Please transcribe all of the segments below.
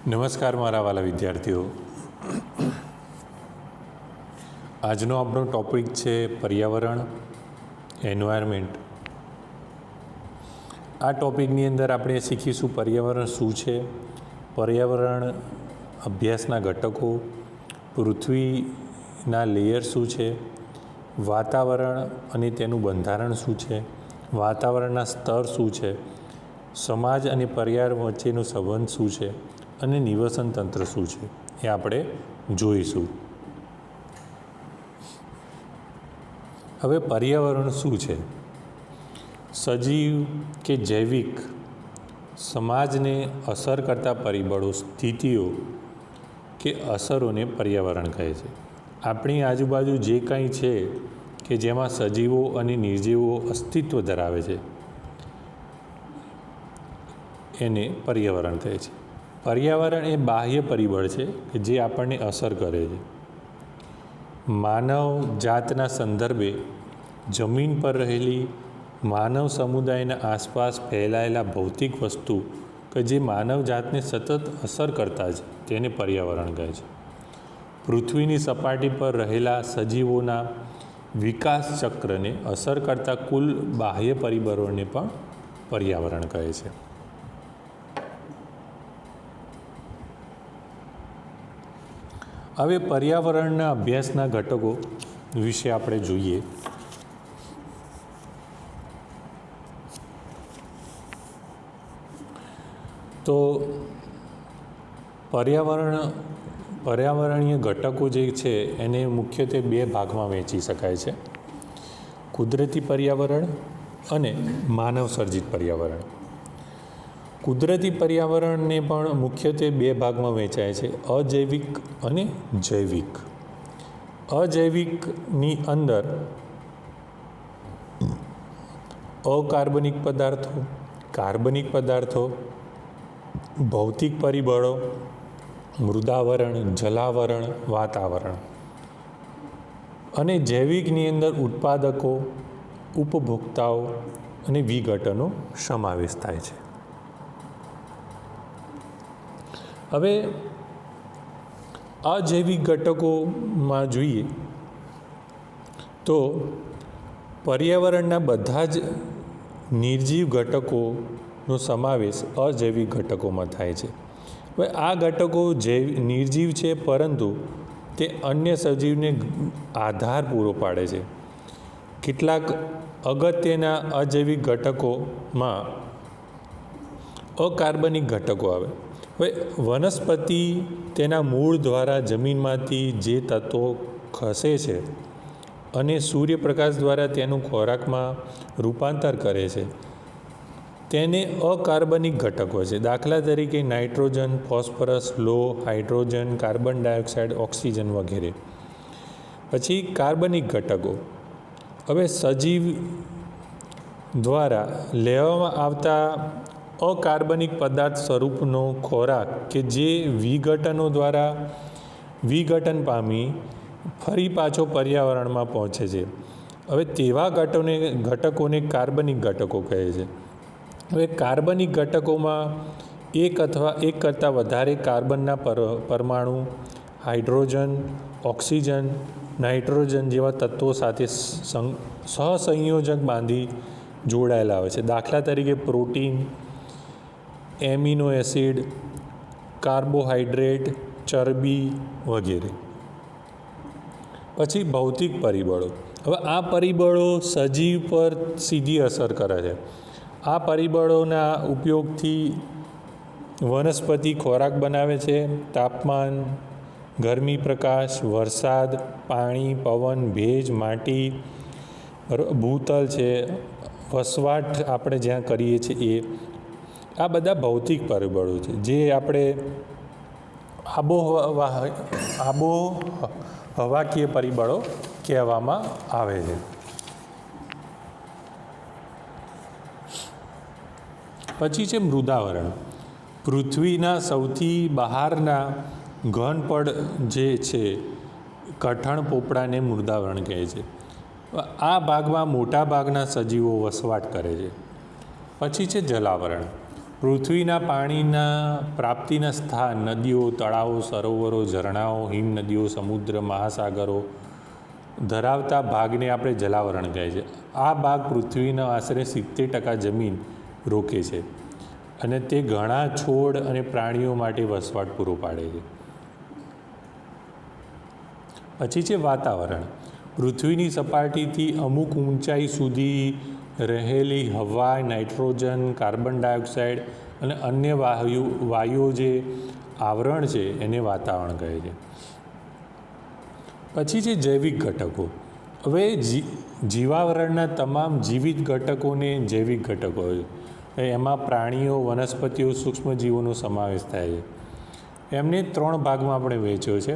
નમસ્કાર મારા વાલા વિદ્યાર્થીઓ, આજનો આપણો ટૉપિક છે પર્યાવરણ, એન્વાયરમેન્ટ. આ ટૉપિકની અંદર આપણે શીખીશું પર્યાવરણ શું છે, પર્યાવરણ અભ્યાસના ઘટકો, પૃથ્વીના લેયર શું છે, વાતાવરણ અને તેનું બંધારણ શું છે, વાતાવરણના સ્તર શું છે, સમાજ અને પર્યાવરણ વચ્ચેનો સંબંધ શું છે અને નિવસન તંત્ર શું છે એ આપણે જોઈશું. હવે પર્યાવરણ શું છે? સજીવ કે જૈવિક સમાજને અસર કરતા પરિબળો, સ્થિતિઓ કે અસરોને પર્યાવરણ કહે છે. આપણી આજુબાજુ જે કંઈ છે કે જેમાં સજીવો અને નિર્જીવો અસ્તિત્વ ધરાવે છે એને પર્યાવરણ કહે છે. પર્યાવરણ એ બાહ્ય પરિબળ છે કે જે આપણને અસર કરે છે. માનવ જાતના સંદર્ભે જમીન પર રહેલી માનવ સમુદાયના આસપાસ ફેલાયેલા ભૌતિક વસ્તુ કે જે માનવ જાતને સતત અસર કરતા છે તેને પર્યાવરણ કહે છે. પૃથ્વીની સપાટી પર રહેલા સજીવોના વિકાસ ચક્રને અસર કરતા કુલ બાહ્ય પરિબળોને પણ પર્યાવરણ કહે છે. હવે પર્યાવરણના અભ્યાસના ઘટકો વિશે આપણે જોઈએ તો પર્યાવરણીય ઘટકો જે છે એને મુખ્યત્વે બે ભાગમાં વહેંચી શકાય છે: કુદરતી પર્યાવરણ અને માનવ સર્જિત પર્યાવરણ. કુદરતી પર્યાવરણને પણ મુખ્યત્વે બે ભાગમાં વહેંચાય છે: અજૈવિક અને જૈવિક. અજૈવિકની અંદર અકાર્બનિક પદાર્થો, કાર્બનિક પદાર્થો, ભૌતિક પરિબળો, મૃદાવરણ, જલાવરણ, વાતાવરણ. અને જૈવિકની અંદર ઉત્પાદકો, ઉપભોક્તાઓ અને વિઘટનો સમાવેશ થાય છે. હવે અજૈવિક ઘટકોમાં જોઈએ તો પર્યાવરણના બધા જ નિર્જીવ ઘટકોનો સમાવેશ અજૈવિક ઘટકોમાં થાય છે. હવે આ ઘટકો નિર્જીવ છે, પરંતુ તે અન્ય સજીવને આધાર પૂરો પાડે છે. કેટલાક અગત્યના અજૈવિક ઘટકોમાં અકાર્બનિક ઘટકો આવે. હવે વનસ્પતિ તેના મૂળ દ્વારા જમીનમાંથી જે તત્વો ખસે છે અને સૂર્યપ્રકાશ દ્વારા તેનું ખોરાકમાં રૂપાંતર કરે છે તેને અકાર્બનિક ઘટકો છે. દાખલા તરીકે નાઇટ્રોજન, ફોસ્ફરસ, લોહ, હાઇડ્રોજન, કાર્બન ડાયોક્સાઇડ, ઓક્સિજન વગેરે. પછી કાર્બનિક ઘટકો. હવે સજીવ દ્વારા લેવામાં આવતા અકાર્બનિક પદાર્થ સ્વરૂપનો ખોરાક કે જે વિઘટનો દ્વારા વિઘટન પામી ફરી પાછો પર્યાવરણમાં પહોંચે છે. હવે તેવા ઘટકોને કાર્બનિક ઘટકો કહે છે. હવે કાર્બનિક ઘટકોમાં એક અથવા એક કરતાં વધારે કાર્બનના પરમાણુ હાઇડ્રોજન, ઓક્સિજન, નાઇટ્રોજન જેવા તત્વો સાથે સહસંયોજક બાંધી જોડાયેલા હોય છે. દાખલા તરીકે પ્રોટીન, એમિનો એસિડ, કાર્બોહાઈડ્રેટ, ચરબી વગેરે. પછી ભૌતિક પરિબળો. હવે આ પરિબળો સજીવ પર સીધી અસર કરે છે. આ પરિબળોના ઉપયોગથી વનસ્પતિ ખોરાક બનાવે છે. તાપમાન, ગરમી, પ્રકાશ, વરસાદ, પાણી, પવન, ભેજ, માટી, ભૂતલ છે, વસવાટ આપણે જ્યાં કરીએ છીએ એ. આ બધા ભૌતિક પરિબળો છે જે આપણે આબોહવાકીય પરિબળો કહેવામાં આવે છે. પછી છે મૃદાવરણ. પૃથ્વીના સૌથી બહારના ઘન પડ જે છે કઠણ પોપડાને મૃદાવરણ કહે છે. આ ભાગમાં મોટા ભાગના સજીવો વસવાટ કરે છે. પછી છે જલાવરણ. પૃથ્વીના પાણીના પ્રાપ્તિના સ્થાન નદીઓ, તળાવો, સરોવરો, ઝરણાઓ, હિમ નદીઓ, સમુદ્ર, મહાસાગરો ધરાવતા ભાગને આપણે જલાવરણ કહે છે. આ ભાગ પૃથ્વીના આશરે 70% જમીન રોકે છે અને તે ઘણા છોડ અને પ્રાણીઓ માટે વસવાટ પૂરો પાડે છે. પછી છે વાતાવરણ. પૃથ્વીની સપાટીથી અમુક ઊંચાઈ સુધી રહેલી હવા, નાઇટ્રોજન, કાર્બન ડાયોક્સાઇડ અને અન્ય વાયુઓ જે આવરણ છે એને વાતાવરણ કહે છે. પછી છે જૈવિક ઘટકો. હવે જીવાવરણના તમામ જીવિત ઘટકોને જૈવિક ઘટકો હોય. એમાં પ્રાણીઓ, વનસ્પતિઓ, સૂક્ષ્મજીવોનો સમાવેશ થાય છે. એમને 3 ભાગમાં આપણે વહેંચ્યો છે.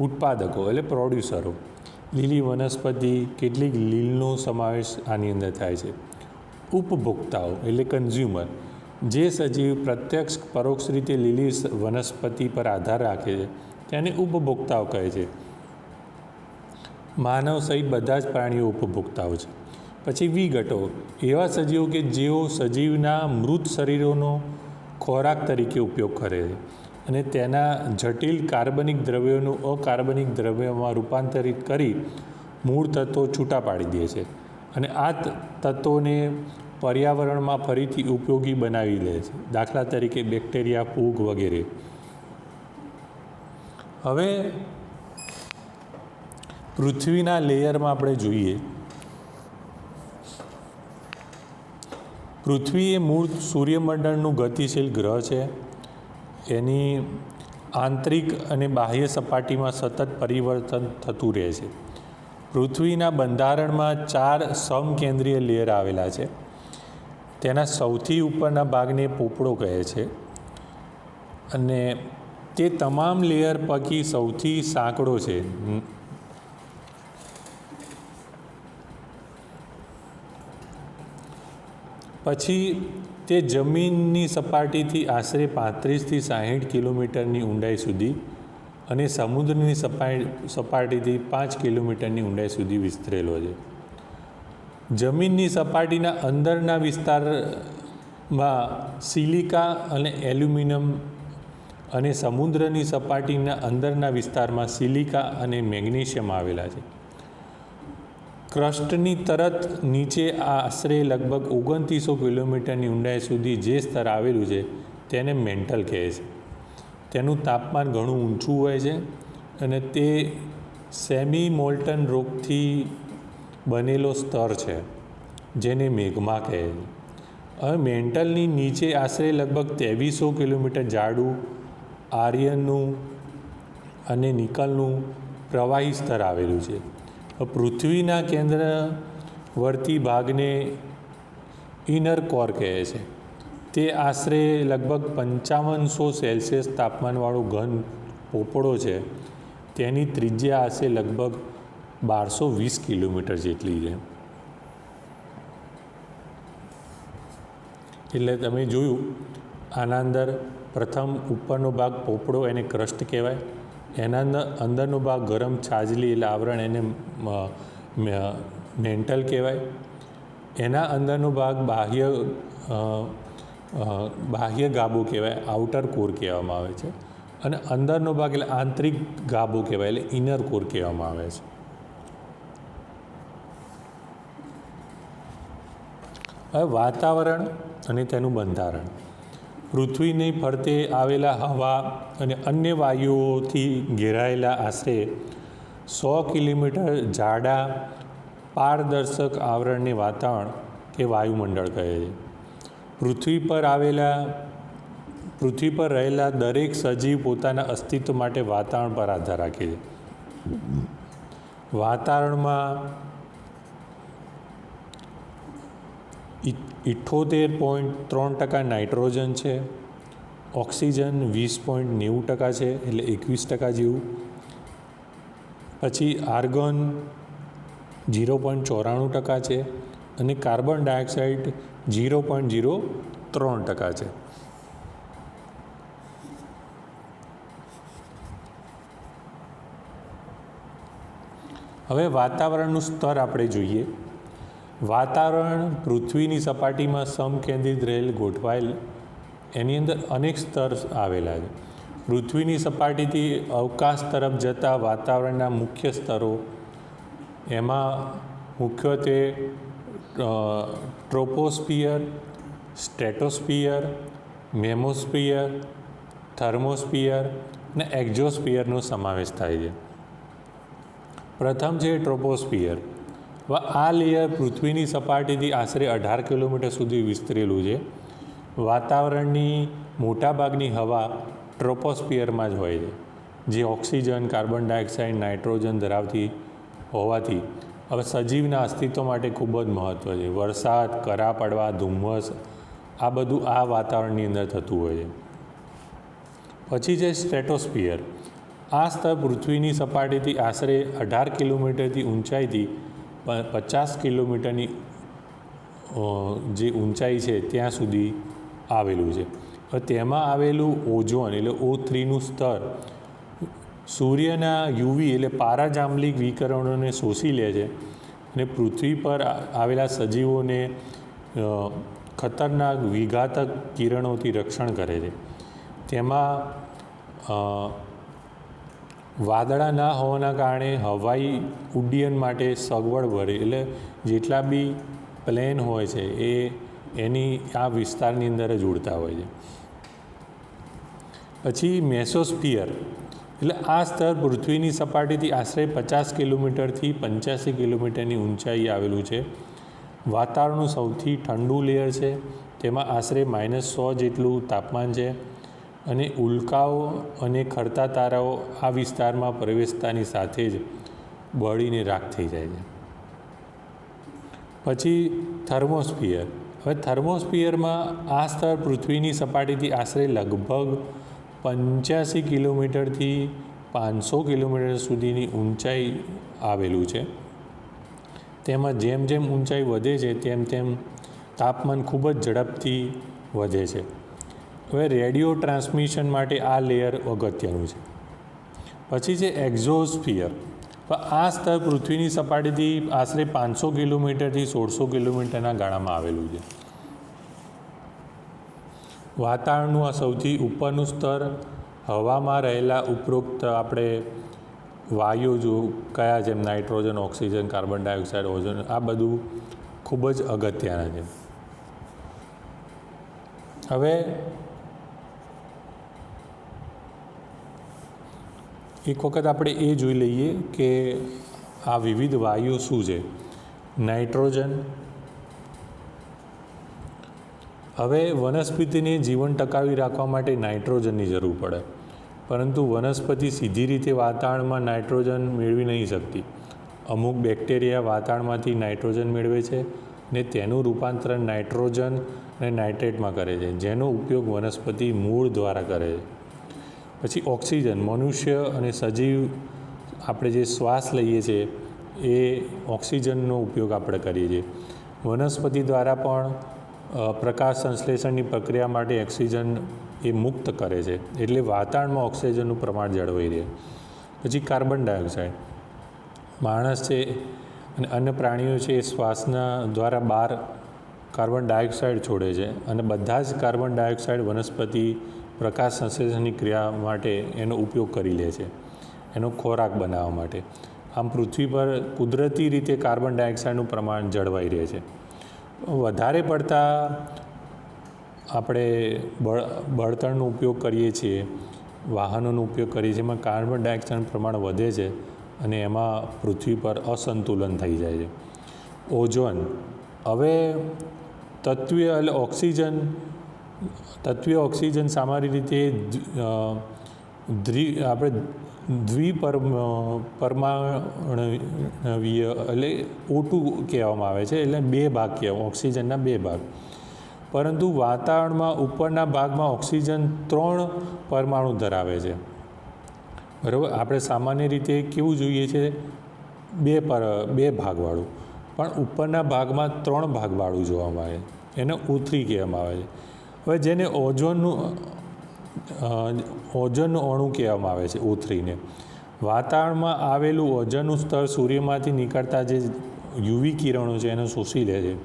ઉત્પાદકો એટલે પ્રોડ્યુસરો, લીલી વનસ્પતિ, કેટલીક લીલનો સમાવેશ આની અંદર થાય છે. ઉપભોક્તાઓ એટલે કન્ઝ્યુમર, જે સજીવ પ્રત્યક્ષ પરોક્ષ રીતે લીલી વનસ્પતિ પર આધાર રાખે છે તેને ઉપભોક્તાઓ કહે છે. માનવ સહિત બધા જ પ્રાણીઓ ઉપભોક્તાઓ છે. પછી વિઘટકો, એવા સજીવો કે જેઓ સજીવના મૃત શરીરોનો ખોરાક તરીકે ઉપયોગ કરે છે અને તેના જટિલ કાર્બનિક દ્રવ્યોનું અકાર્બનિક દ્રવ્યોમાં રૂપાંતરિત કરી મૂળ તત્વો છૂટા પાડી દે છે અને આ તત્વોને પર્યાવરણમાં ફરીથી ઉપયોગી બનાવી લે છે. દાખલા તરીકે બેક્ટેરિયા, ફૂગ વગેરે. હવે પૃથ્વીના લેયરમાં આપણે જોઈએ. પૃથ્વી એ મૂળ સૂર્યમંડળનું ગતિશીલ ગ્રહ છે. એની આંતરિક અને બાહ્ય સપાટીમાં સતત પરિવર્તન થતું રહે છે. પૃથ્વીના બંધારણમાં 4 સમકેન્દ્રીય લેયર આવેલા છે. તેના સૌથી ઉપરના ભાગને પોપડો કહે છે અને તે તમામ લેયર પૈકી સૌથી સાંકડો છે. પછી તે જમીનની સપાટીથી આશરે 35થી 60 કિલોમીટરની ઊંડાઈ સુધી અને સમુદ્રની સપાટીથી 5 કિલોમીટરની ઊંડાઈ સુધી વિસ્તરેલો છે. જમીનની સપાટીના અંદરના વિસ્તારમાં સિલિકા અને એલ્યુમિનિયમ અને સમુદ્રની સપાટીના અંદરના વિસ્તારમાં સિલિકા અને મેગ્નેશિયમ આવેલા છે. ક્રસ્ટની તરત નીચે આશરે લગભગ 2900 કિલોમીટરની ઊંડાઈ સુધી જે સ્તર આવેલું છે તેને મેન્ટલ કહે છે. તેનું તાપમાન ઘણું ઊંચું હોય છે અને તે સેમી મોલ્ટન રોકથી બનેલો સ્તર છે જેને મેગ્મા કહે છે. હવે મેન્ટલની નીચે આશરે લગભગ 2300 કિલોમીટર જાડું આયર્નનું અને નિકલનું પ્રવાહી સ્તર આવેલું છે. પૃથ્વીના કેન્દ્રવર્તી ભાગને ઇનર કોર કહે છે. તે આશરે લગભગ 5500 સેલ્સિયસ તાપમાનવાળો ઘન પોપડો છે. તેની ત્રિજ્યા આશરે લગભગ 1220 કિલોમીટર જેટલી છે. એટલે તમે જોયું આના અંદર પ્રથમ ઉપરનો ભાગ પોપડો એને ક્રસ્ટ કહેવાય. એના અંદરનો ભાગ ગરમ છાજલી એટલે આવરણ એને મેન્ટલ કહેવાય. એના અંદરનો ભાગ બાહ્ય ગાબો કહેવાય, આઉટર કોર કહેવામાં આવે છે. અને અંદરનો ભાગ એટલે આંતરિક ગાબો કહેવાય એટલે ઇનર કોર કહેવામાં આવે છે. હવે વાતાવરણ અને તેનું બંધારણ. પૃથ્વીની ફરતે આવેલા હવા અને અન્ય વાયુઓથી ઘેરાયેલા આશરે 100 કિલોમીટર જાડા પારદર્શક આવરણને વાતાવરણ કે વાયુમંડળ કહે છે. પૃથ્વી પર રહેલા દરેક સજીવ પોતાના અસ્તિત્વ માટે વાતાવરણ પર આધાર રાખે છે. વાતાવરણમાં 78.3% નાઇટ્રોજન છે, ઓક્સિજન 20.90% છે એટલે 21% જેવું. પછી આર્ગોન 0.94% છે અને કાર્બન ડાયોક્સાઇડ 0.03% છે. હવે વાતાવરણનું સ્તર આપણે જોઈએ. વાતાવરણ પૃથ્વીની સપાટીમાં સમકેન્દ્રિત રહેલ ગોઠવાયેલ એની અંદર અનેક સ્તર આવેલા છે. પૃથ્વીની સપાટીથી અવકાશ તરફ જતા વાતાવરણના મુખ્ય સ્તરો, એમાં મુખ્યત્વે ટ્રોપોસ્ફિયર, સ્ટ્રેટોસ્ફિયર, મેમોસ્ફિયર, થર્મોસ્ફિયર અને એક્ઝોસ્ફિયરનો સમાવેશ થાય છે. પ્રથમ છે ટ્રોપોસ્ફિયર. આ લેયર પૃથ્વીની સપાટીથી આશરે 18 કિલોમીટર સુધી વિસ્તરેલું છે. વાતાવરણની મોટાભાગની હવા ટ્રોપોસ્ફિયરમાં જ હોય છે, જે ઓક્સિજન, કાર્બન ડાયોક્સાઇડ, નાઇટ્રોજન ધરાવતી હોવાથી હવે સજીવના અસ્તિત્વ માટે ખૂબ જ મહત્ત્વ છે. વરસાદ, કરા પડવા, ધુમ્મસ, આ બધું આ વાતાવરણની અંદર થતું હોય છે. પછી છે સ્ટ્રેટોસ્ફિયર. આ સ્તર પૃથ્વીની સપાટીથી આશરે 18 કિલોમીટરથી ઊંચાઈથી 50 કિલોમીટરની જે ઊંચાઈ છે ત્યાં સુધી આવેલું છે. હવે તેમાં આવેલું ઓઝોન એટલે O3નું સ્તર સૂર્યના યુવી એટલે પારાજાંબલિક વિકિરણોને શોષી લે છે અને પૃથ્વી પર આવેલા સજીવોને ખતરનાક વિઘાતક કિરણોથી રક્ષણ કરે છે. તેમાં વાદળા ના હોવાના કારણે હવાઈ ઉડ્ડયન માટે સગવડ મળે, એટલે જેટલા બી પ્લેન હોય છે એ એની આ વિસ્તારની અંદર જ ઉડતા હોય છે. પછી મેસોસ્ફિયર એટલે આ સ્તર પૃથ્વીની સપાટીથી આશરે 50 કિલોમીટરથી 85 કિલોમીટરની ઊંચાઈ આવેલું છે. વાતાવરણનું સૌથી ઠંડુ લેયર છે. તેમાં આશરે -100 જેટલું તાપમાન છે અને ઉલ્કાઓ અને ખરતા તારાઓ આ વિસ્તારમાં પ્રવેશતાની સાથે જ બળીને રાખ થઈ જાય છે. પછી થર્મોસ્ફિયર. હવે થર્મોસ્ફિયરમાં આ સ્તર પૃથ્વીની સપાટીથી આશરે લગભગ 85 કિલોમીટરથી 500 કિલોમીટર સુધીની ઊંચાઈ આવેલું છે. તેમાં જેમ જેમ ઊંચાઈ વધે છે તેમ તેમ તાપમાન ખૂબ જ ઝડપથી વધે છે. હવે રેડિયો ટ્રાન્સમિશન માટે આ લેયર અગત્યનું છે. પછી છે એક્ઝોસ્ફિયર. આ સ્તર પૃથ્વીની સપાટીથી આશરે 500 કિલોમીટરથી 1600 કિલોમીટરના ગાળામાં આવેલું છે. વાતાવરણનું આ સૌથી ઉપરનું સ્તર હવામાં રહેલા ઉપરોક્ત આપણે વાયુ જો કયા જેમ nitrogen, oxygen, carbon dioxide, ozone, આ બધું ખૂબ જ અગત્યના છે. હવે એક વખત આપણે એ જોઈ લઈએ કે આ વિવિધ વાયુ શું છે. નાઇટ્રોજન. હવે વનસ્પતિને જીવન ટકાવી રાખવા માટે નાઇટ્રોજનની જરૂર પડે, પરંતુ વનસ્પતિ સીધી રીતે વાતાવરણમાં નાઇટ્રોજન મેળવી નહીં શકતી. અમુક બેક્ટેરિયા વાતાવરણમાંથી નાઇટ્રોજન મેળવે છે ને તેનું રૂપાંતરણ નાઇટ્રોજન અને નાઇટ્રેટમાં કરે છે, જેનો ઉપયોગ વનસ્પતિ મૂળ દ્વારા કરે છે. પછી ઓક્સિજન. મનુષ્ય અને સજીવ આપણે જે શ્વાસ લઈએ છીએ એ ઓક્સિજનનો ઉપયોગ આપણે કરીએ છીએ. વનસ્પતિ દ્વારા પણ પ્રકાશ સંશ્લેષણની પ્રક્રિયા માટે ઓક્સિજન એ મુક્ત કરે છે, એટલે વાતાવરણમાં ઓક્સિજનનું પ્રમાણ જળવાઈ રહે. પછી કાર્બન ડાયોક્સાઇડ. માણસ છે અને અન્ય પ્રાણીઓ છે એ શ્વાસના દ્વારા બહાર કાર્બન ડાયોક્સાઇડ છોડે છે અને બધા જ કાર્બન ડાયોક્સાઇડ વનસ્પતિ પ્રકાશ સંશ્લેષણની ક્રિયા માટે એનો ઉપયોગ કરી લે છે, એનો ખોરાક બનાવવા માટે. આમ પૃથ્વી પર કુદરતી રીતે કાર્બન ડાયોક્સાઇડનું પ્રમાણ જળવાઈ રહે છે. વધારે પડતા આપણે બળતણનો ઉપયોગ કરીએ છીએ, વાહનોનો ઉપયોગ કરીએ છીએ, એમાં કાર્બન ડાયોક્સાઇડનું પ્રમાણ વધે છે અને એમાં પૃથ્વી પર અસંતુલન થઈ જાય છે. ઓઝોન. હવે તત્વીય એટલે ઓક્સિજન. તત્વીય ઓક્સિજન સામાન્ય રીતે દ્વિપરમાણવીય એટલે O2 કહેવામાં આવે છે, એટલે બે ભાગ કહેવાય, ઓક્સિજનના બે ભાગ. પરંતુ વાતાવરણમાં ઉપરના ભાગમાં ઓક્સિજન 3 પરમાણુ ધરાવે છે. બરાબર. આપણે સામાન્ય રીતે કેવું જોઈએ છે, બે ભાગવાળું, પણ ઉપરના ભાગમાં 3 ભાગવાળું જોવામાં આવે, એને O3 કહેવામાં આવે છે. હવે જેને ઓઝોનનું અણુ કહેવામાં આવે છે, O3ને. વાતાવરણમાં આવેલું ઓઝોનનું સ્તર સૂર્યમાંથી નીકળતા જે યુવી કિરણો છે એને શોષી લે છે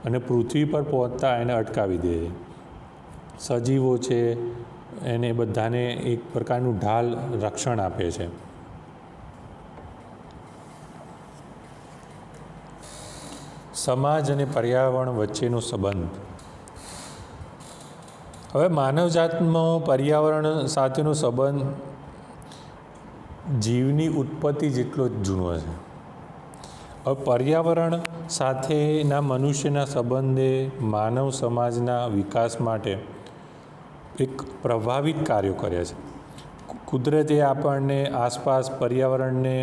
અને પૃથ્વી પર પહોંચતા એને અટકાવી દે છે. સજીવો છે એને બધાને એક પ્રકારનું ઢાલ રક્ષણ આપે છે. સમાજ અને પર્યાવરણ વચ્ચેનો સંબંધ. હવે માનવજાતનો પર્યાવરણ સાથેનો સંબંધ જીવની ઉત્પત્તિ જેટલો જ જૂનો છે. હવે પર્યાવરણ સાથેના મનુષ્યના સંબંધે માનવ સમાજના વિકાસ માટે એક પ્રભાવિત કાર્યો કર્યા છે. કુદરતે આપણને આસપાસ પર્યાવરણને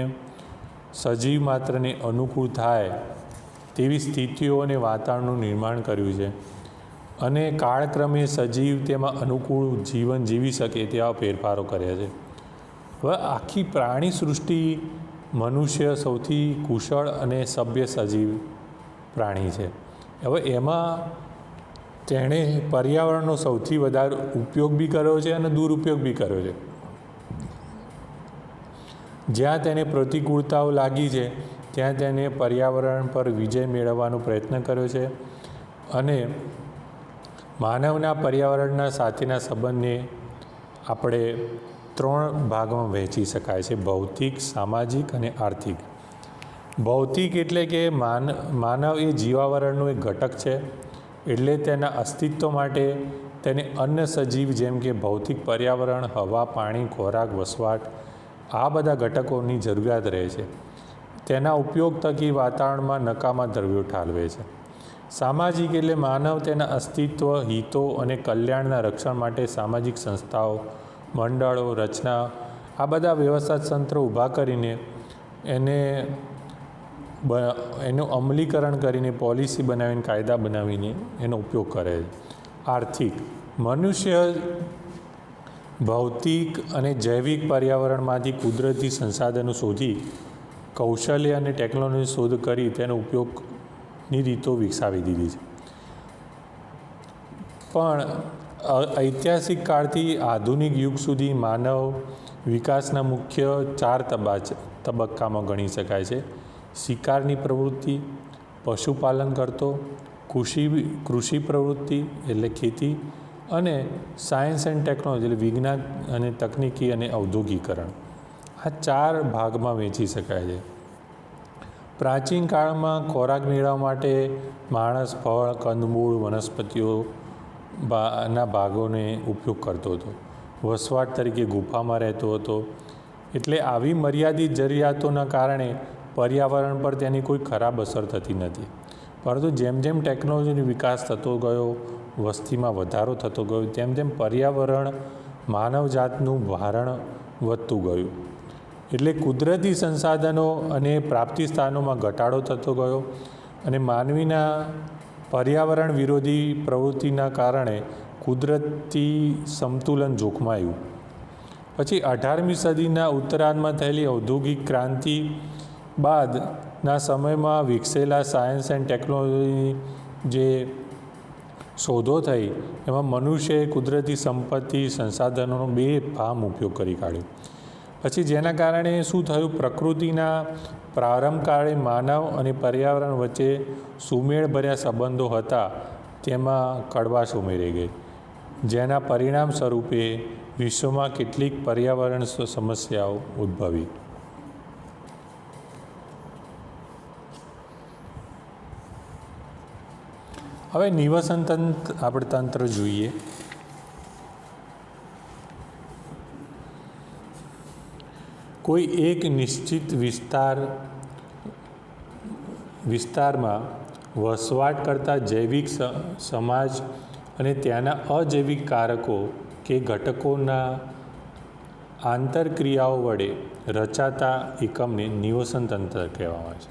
સજીવ માત્રને અનુકૂળ થાય તેવી સ્થિતિઓ અને વાતાવરણનું નિર્માણ કર્યું છે અને કાળક્રમે સજીવ તેમાં અનુકૂળ જીવન જીવી શકે તેવા ફેરફારો કર્યા છે. હવે આખી પ્રાણી સૃષ્ટિ મનુષ્ય સૌથી કુશળ અને સભ્ય સજીવ પ્રાણી છે. હવે એમાં તેણે પર્યાવરણનો સૌથી વધારે ઉપયોગ બી કર્યો છે અને દુરુપયોગ બી કર્યો છે. જ્યાં તેને પ્રતિકૂળતાઓ લાગી છે ત્યાં તેને પર્યાવરણ પર વિજય મેળવવાનો પ્રયત્ન કર્યો છે અને માનવના પર્યાવરણના સાથેના સંબંધને આપણે 3 ભાગમાં વહેંચી શકાય છે: ભૌતિક, સામાજિક અને આર્થિક. ભૌતિક એટલે કે માનવ એ જીવાવરણનું એક ઘટક છે, એટલે તેના અસ્તિત્વ માટે તેને અન્ય સજીવ જેમ કે ભૌતિક પર્યાવરણ, હવા, પાણી, ખોરાક, વસવાટ આ બધા ઘટકોની જરૂરિયાત રહે છે. તેના ઉપયોગ થકી વાતાવરણમાં નકામા દ્રવ્યો ઠાલવે છે. સામાજિક એટલે માનવ તેના અસ્તિત્વ, હિતો અને કલ્યાણના રક્ષણ માટે સામાજિક સંસ્થાઓ, મંડળો, રચના આ બધા વ્યવસ્થા તંત્ર ઊભા કરીને એનું અમલીકરણ કરીને પોલિસી બનાવીને કાયદા બનાવીને એનો ઉપયોગ કરે છે. આર્થિક મનુષ્ય ભૌતિક અને જૈવિક પર્યાવરણમાંથી કુદરતી સંસાધનો શોધી કૌશલ્ય અને ટેકનોલોજીની શોધ કરી તેનો ઉપયોગની રીતો વિકસાવી દીધી છે. પણ ઐતિહાસિક કાળથી આધુનિક યુગ સુધી માનવ વિકાસના મુખ્ય 4 તબક્કામાં ગણી શકાય છે: શિકારની પ્રવૃત્તિ, પશુપાલન કરતો, કૃષિ પ્રવૃત્તિ એટલે ખેતી અને સાયન્સ એન્ડ ટેકનોલોજી એટલે વિજ્ઞાન અને તકનીકી અને ઔદ્યોગિકરણ. આ 4 ભાગમાં વહેંચી શકાય છે. પ્રાચીન કાળમાં ખોરાક મેળવવા માટે માણસ ફળ, કંદમૂળ, વનસ્પતિઓ ના ભાગોને ઉપયોગ કરતો હતો. વસવાટ તરીકે ગુફામાં રહેતો હતો. એટલે આવી મર્યાદિત જરૂરિયાતોના કારણે પર્યાવરણ પર તેની કોઈ ખરાબ અસર થતી નથી. પરંતુ જેમ જેમ ટેકનોલોજીનો વિકાસ થતો ગયો, વસ્તીમાં વધારો થતો ગયો, તેમ તેમ પર્યાવરણ માનવજાતનું ભારણ વધતું ગયું. એટલે કુદરતી સંસાધનો અને પ્રાપ્તિ સ્થાનોમાં ઘટાડો થતો ગયો અને માનવીના પર્યાવરણ વિરોધી પ્રવૃત્તિના કારણે કુદરતી સંતુલન જોખમાયું. પછી 18મી સદીના ઉત્તરાર્ધમાં થયેલી ઔદ્યોગિક ક્રાંતિ બાદના સમયમાં વિકસેલા સાયન્સ એન્ડ ટેકનોલોજી જે શોધો થઈ એમાં મનુષ્યએ કુદરતી સંપત્તિ સંસાધનોનો બેફામ ઉપયોગ કરી કાઢ્યો. પછી જેના કારણે શું થયું, પ્રકૃતિના પ્રારંભ કાળે માનવ અને પર્યાવરણ વચ્ચે સુમેળભર્યા સંબંધો હતા તેમાં કડવાશ ઉમેરી ગઈ, જેના પરિણામ સ્વરૂપે વિશ્વમાં કેટલીક પર્યાવરણ સમસ્યાઓ ઉદ્ભવી. હવે નિવસન તંત્ર જોઈએ. કોઈ એક નિશ્ચિત વિસ્તારમાં વસવાટ કરતા જૈવિક સમાજ અને ત્યાંના અજૈવિક કારકો કે ઘટકોના આંતરક્રિયાઓ વડે રચાતા એકમને નિવસન તંત્ર કહેવામાં આવે છે.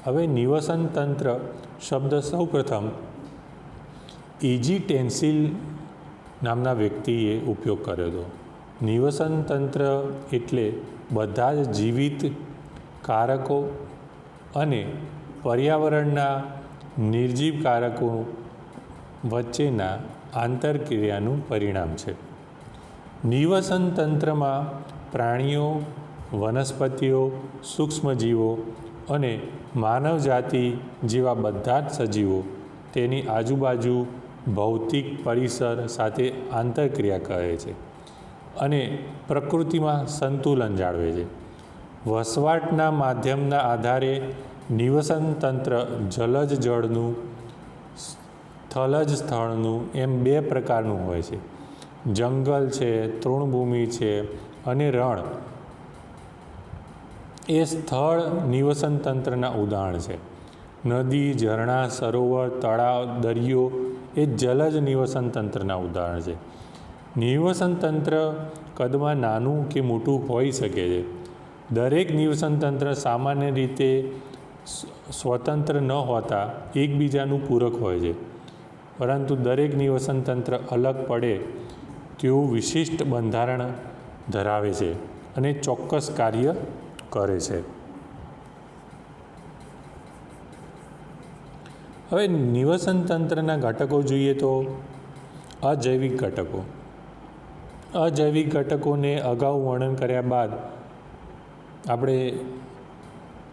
હવે નિવસન તંત્ર શબ્દ સૌપ્રથમ એજી ટેન્સિલ નામના વ્યક્તિએ ઉપયોગ કર્યો હતો. નિવસન તંત્ર એટલે બધા જ જીવિત કારકો અને પર્યાવરણના નિર્જીવ કારકો વચ્ચેના આંતરક્રિયાનું પરિણામ છે. નિવસન તંત્રમાં પ્રાણીઓ, વનસ્પતિઓ, સૂક્ષ્મજીવો અને માનવજાતિ જેવા બધા જ સજીવો તેની આજુબાજુ ભૌતિક પરિસર સાથે આંતરક્રિયા કરે છે અને પ્રકૃતિમાં સંતુલન જાળવે છે. વસવાટના માધ્યમના આધારે નિવસન તંત્ર જલજ જળનું, થલજ સ્થળનું એમ બે પ્રકારનું હોય છે. જંગલ છે, તૃણભૂમિ છે અને રણ એ સ્થળ નિવસન તંત્રના ઉદાહરણ છે. નદી, ઝરણા, સરોવર, તળાવ, દરિયો એ જલજ નિવસન તંત્રના ઉદાહરણ છે. નિવસન તંત્ર કદમાં નાનું કે મોટું હોઈ શકે છે. દરેક નિવસન તંત્ર સામાન્ય રીતે સ્વતંત્ર ન હોતા એકબીજાનું પૂરક હોય છે, પરંતુ દરેક નિવસન તંત્ર અલગ પડે તેવું વિશિષ્ટ બંધારણ ધરાવે છે અને ચોક્કસ કાર્ય કરે છે. હવે નિવસન તંત્રના ઘટકો જોઈએ તો અજૈવિક ઘટકો. અજૈવિક ઘટકોને અગાઉ વર્ણન કર્યા બાદ આપણે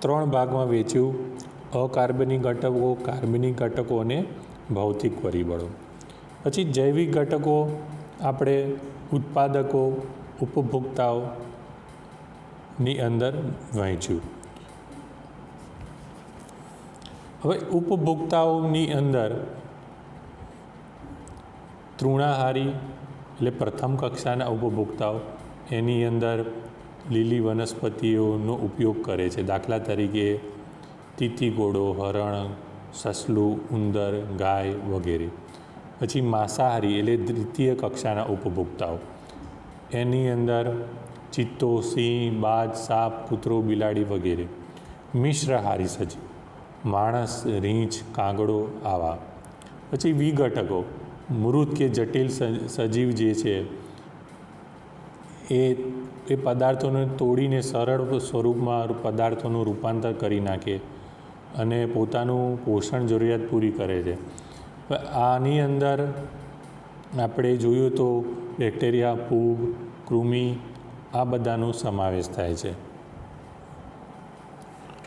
3 ભાગમાં વેચ્યું: અકાર્બનિક ઘટકો, કાર્બનિક ઘટકો અને ભૌતિક પરિબળો. પછી જૈવિક ઘટકો આપણે ઉત્પાદકો, ઉપભોક્તાઓની અંદર વહેંચ્યું. હવે ઉપભોક્તાઓની અંદર તૃણાહારી એટલે પ્રથમ કક્ષાના ઉપભોક્તાઓ, એની અંદર લીલી વનસ્પતિઓનો ઉપયોગ કરે છે. દાખલા તરીકે તીતીઘોડો, હરણ, સસલું, ઉંદર, ગાય વગેરે. પછી માંસાહારી એટલે દ્વિતીય કક્ષાના ઉપભોક્તાઓ, એની અંદર ચિત્તો, સિંહ, બાજ, સાપ, કૂતરો, બિલાડી વગેરે. મિશ્રહારી સજીવ, માણસ, રીંછ, કાગડો આવા. પછી વિઘટકો, મૃત કે જટિલ સજીવ જે છે એ પદાર્થોને તોડીને સરળ સ્વરૂપમાં પદાર્થોનું રૂપાંતર કરી નાખે અને પોતાનું પોષણ જરૂરિયાત પૂરી કરે છે. આની અંદર આપણે જોયું તો બેક્ટેરિયા, ફૂગ, કૃમિ આ બધાનો સમાવેશ થાય છે.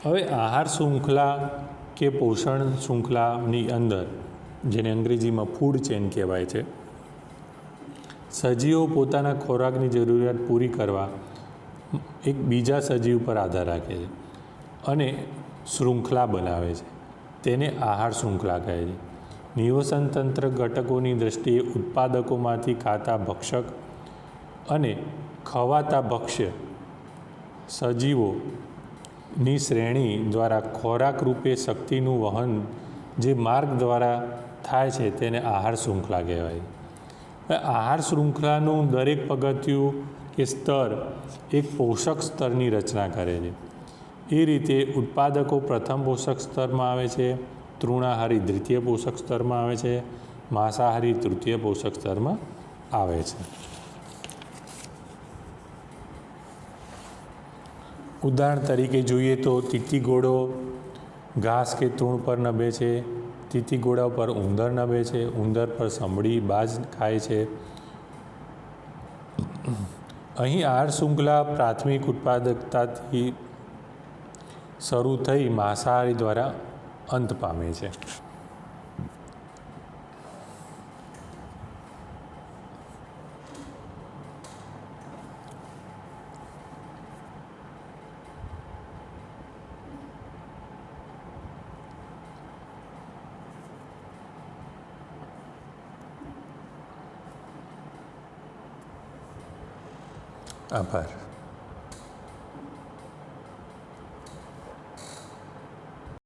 હવે આહાર શૃંખલા કે પોષણ શૃંખલાની અંદર, જેને અંગ્રેજીમાં ફૂડ ચેઇન કહેવાય છે, સજીવો પોતાના ખોરાકની જરૂરિયાત પૂરી કરવા એક બીજા સજીવ પર આધાર રાખે છે અને શૃંખલા બનાવે છે. તેને આહાર શૃંખલા કહે છે. નિવસન તંત્ર ઘટકોની દૃષ્ટિએ ઉત્પાદકોમાંથી ખાતા ભક્ષક અને ખવાતા ભક્ષ્ય સજીવોની શ્રેણી દ્વારા ખોરાક રૂપે શક્તિનું વહન જે માર્ગ દ્વારા થાય છે તેને આહાર શૃંખલા કહેવાય. આહાર શૃંખલાનું દરેક પગથિયું કે સ્તર એક પોષક સ્તરની રચના કરે છે. એ રીતે ઉત્પાદકો પ્રથમ પોષક સ્તરમાં આવે છે, તૃણાહારી દ્વિતીય પોષક સ્તરમાં આવે છે, માંસાહારી તૃતીય પોષક સ્તરમાં આવે છે. ઉદાહરણ તરીકે જોઈએ તો તીતીઘોડો ઘાસ કે તૃણ પર નભે છે, તીતીઘોડા પર ઉંદર નભે છે, ઉંદર પર સમડી, બાજ ખાય છે. અહીં આહાર શૃંખલા પ્રાથમિક ઉત્પાદકતાથી શરૂ થઈ માંસાહારી દ્વારા અંત પામે છે. આભાર.